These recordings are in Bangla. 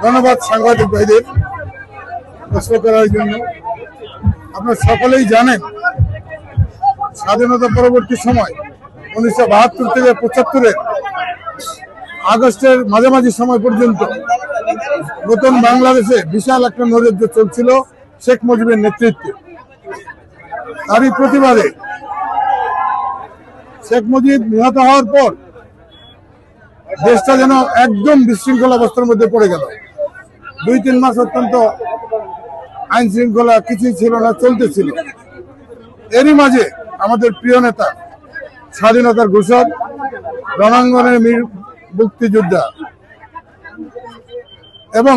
ধন্যবাদ সাংবাদিক ভাইদের প্রশ্ন করার জন্য। আপনারা সকলেই জানেন স্বাধীনতা পরবর্তী সময় 1972 থেকে 75-এর আগস্টের মাঝামাঝি সময় পর্যন্ত নতুন বাংলাদেশে বিশাল একটা নৈরাজ্য চলছিল শেখ মুজিবের নেতৃত্বে। তারই প্রতিবাদে শেখ মুজিব নিহত হওয়ার পর দেশটা যেন একদম বিশৃঙ্খল অবস্থার মধ্যে পড়ে গেল। 2-3 মাস অত্যন্ত আইন শৃঙ্খলা কিছুই ছিল না, চলতেছিল। এরই মাঝে আমাদের প্রিয় নেতা, স্বাধীনতার ঘোষক, রণাঙ্গনের বীর মুক্তিযোদ্ধা এবং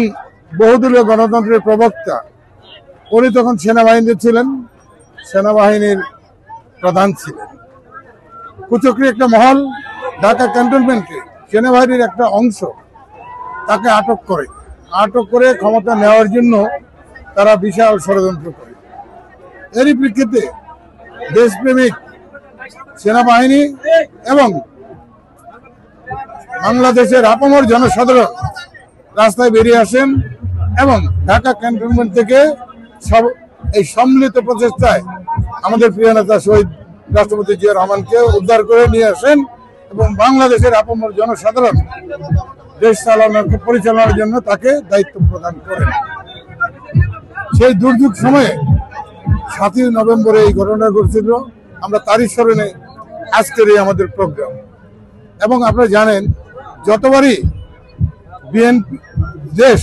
বহুদলীয় গণতন্ত্রের প্রবক্তা, উনি তখন সেনাবাহিনীতে ছিলেন, সেনাবাহিনীর প্রধান ছিলেন। কুচক্রি একটা মহল ঢাকা ক্যান্টনমেন্টে সেনাবাহিনীর একটা অংশ তাকে আটক করে ক্ষমতা নেওয়ার জন্য তারা বিশাল ষড়যন্ত্র করে। এরই প্রেক্ষিতে দেশপ্রেমিক সেনাবাহিনী এবং বাংলাদেশের আপামর জনসাধারণ রাস্তায় বেরিয়ে আসেন এবং ঢাকা ক্যান্টনমেন্ট থেকে এই সম্মিলিত প্রচেষ্টায় আমাদের প্রিয় নেতা শহীদ রাষ্ট্রপতি জিয়া রহমানকে উদ্ধার করে নিয়ে আসেন এবং বাংলাদেশের আপামর জনসাধারণ দেশ পরিচালনার জন্য তাকে দায়িত্ব প্রদান করেন। সেই দুর্যোগ সময়ে 7ই নভেম্বরে এই ঘটনা ঘটেছিল। আমরা তারই স্মরণে আজকের এই আমাদের প্রোগ্রাম। এবং আপনারা জানেন, যতবারই বিএনপি দেশ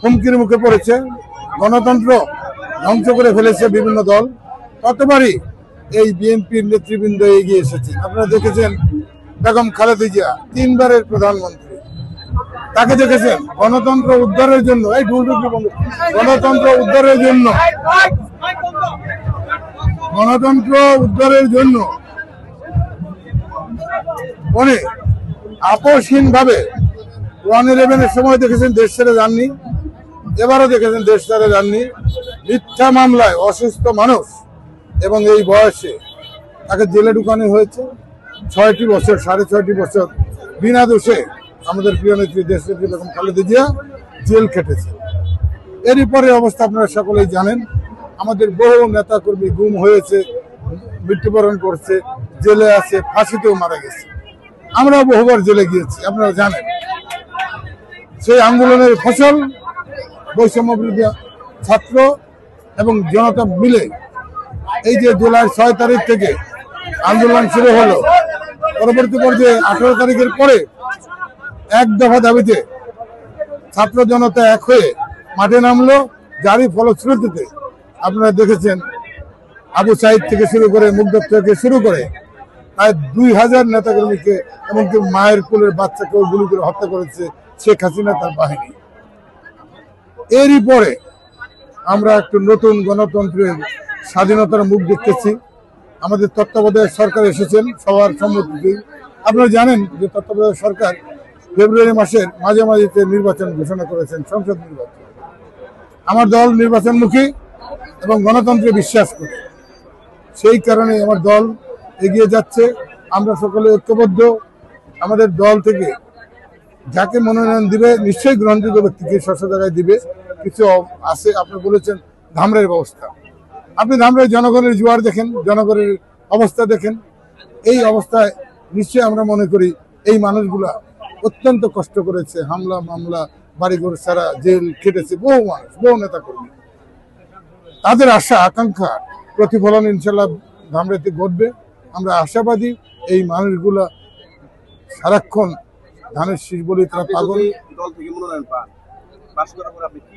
হুমকির মুখে পড়েছে, গণতন্ত্র ধ্বংস করে ফেলেছে বিভিন্ন দল, ততবারই এই বিএনপির নেতৃবৃন্দ এগিয়ে এসেছে। আপনারা দেখেছেন বেগম খালেদা জিয়া 3 বারের প্রধানমন্ত্রী, তাকে দেখেছেন গণতন্ত্র উদ্ধারের জন্য, গণতন্ত্র উদ্ধারের জন্য উনি আপোষহীন ভাবে 1/11-এর সময় দেখেছেন দেশ ছেড়ে যাননি, এবারও দেখেছেন দেশ ছেড়ে যাননি। মিথ্যা মামলায় অসুস্থ মানুষ এবং এই বয়সে তাকে জেলে ঢুকানো হয়েছে 6টি বছর, 6.5 বছর বিনা দোষে আমাদের প্রিয় নেত্রী দেশনেত্রী বেগম খালেদা জিয়া জেল খেটেছে। এরই পরে অবস্থা আপনারা সকলেই জানেন, আমাদের বহু নেতাকর্মী গুম হয়েছে, মৃত্যুবরণ করছে, জেলে আছে, ফাঁসিতেও মারা গেছে। আমরাও বহুবার জেলে গিয়েছি, আপনারা জানেন। সেই আন্দোলনের ফসল বৈষম্য বিরোধী ছাত্র এবং জনতা মিলে এই যে জুলাই 6 তারিখ থেকে আন্দোলন শুরু হলো, পরবর্তী পর্যায়ে 18 তারিখের পরে এক দফা দাবিতে ছাত্র জনতা এক হয়ে মাঠে নামলো, যারই ফলশ্রুতিতে আপনারা দেখেছেন আবু সাইদ থেকে শুরু করে মুগ্ধ থেকে শুরু করে প্রায় 2000 নেতাকর্মীকে এমনকি মায়ের কোলের বাচ্চাকেও গুলি করে হত্যা করেছে শেখ হাসিনা তার বাহিনী। এরই পরে আমরা একটু নতুন গণতন্ত্রের স্বাধীনতার মুখ দেখতেছি। আমাদের তত্ত্বাবধায়ক সরকার এসেছেন সবার সম্মতিতে। আপনারা জানেন যে তত্ত্বাবধায়ক সরকার ফেব্রুয়ারি মাসের মাঝামাঝিতে নির্বাচন ঘোষণা করেছেন, সংসদ নির্বাচন। আমার দল নির্বাচনমুখী এবং গণতন্ত্রে বিশ্বাস করে, সেই কারণে আমার দল এগিয়ে যাচ্ছে। আমরা সকলে ঐক্যবদ্ধ। আমাদের দল থেকে যাকে মনোনয়ন দিবে নিশ্চয়ই গ্রহণযোগ্য ব্যক্তিকে স্বচ্ছ জায়গায় দিবে। কিছু আছে, আপনি বলেছেন ধামরাইয়ের ব্যবস্থা, আপনি ধামরাই জনগণের জোয়ার দেখেন, জনগণের অবস্থা দেখেন। এই অবস্থায় নিশ্চয়ই আমরা মনে করি এই মানুষগুলা অত্যন্ত কষ্ট করেছে, হামলা মামলা বাড়িঘর ছাড়া জেল খেটেছে বহু মানুষ, বহু নেতা কর্মী। তাদের আশা আকাঙ্ক্ষা প্রতিফলন ইনশাল্লাহ ধামরাইতে ঘটবে। আমরা আশাবাদী এই মানুষগুলা সারাক্ষণ ধানের শীষ বলি তারা পাগল। দল থেকে মনোনয়ন পান, পাশ করার পর আপনি কি